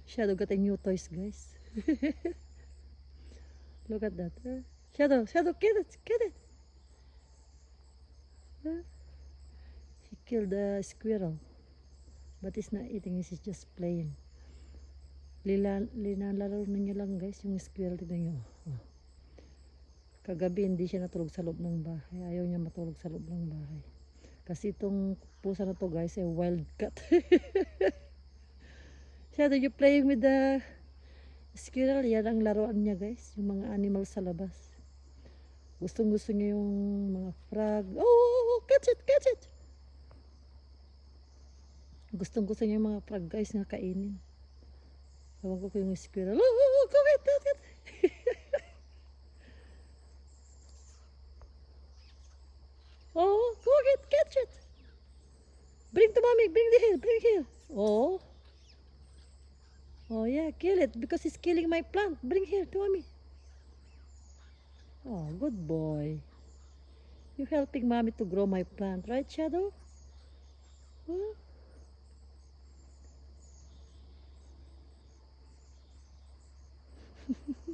Shadow got a new toys, guys. Look at that. Shadow, Shadow, get it, get it. He killed the squirrel, but he's not eating. He's just playing. Linalaro niya lang, guys, yung squirrel. Tignan nyo. Oh. Kagabi hindi siya natulog sa loob ng bahay. Ayaw niya matulog sa loob ng bahay. Kasi itong pusa na to, guys, ay wild cat. Shadow, you playing with the squirrel? Yan ang laruan niya, guys. Yung mga animal sa labas. Gustong gusto niya yung mga frog. Oh, catch it, catch it. Gustong gusto niya yung mga frog, guys, na kainin. Ewan ko yung squirrel. Oh, go get it. Oh, go get, catch it. Bring to mommy, bring here. Oh. Oh yeah, kill it because it's killing my plant. Bring here to mommy. Oh, good boy. You helping mommy to grow my plant, right, Shadow? Huh?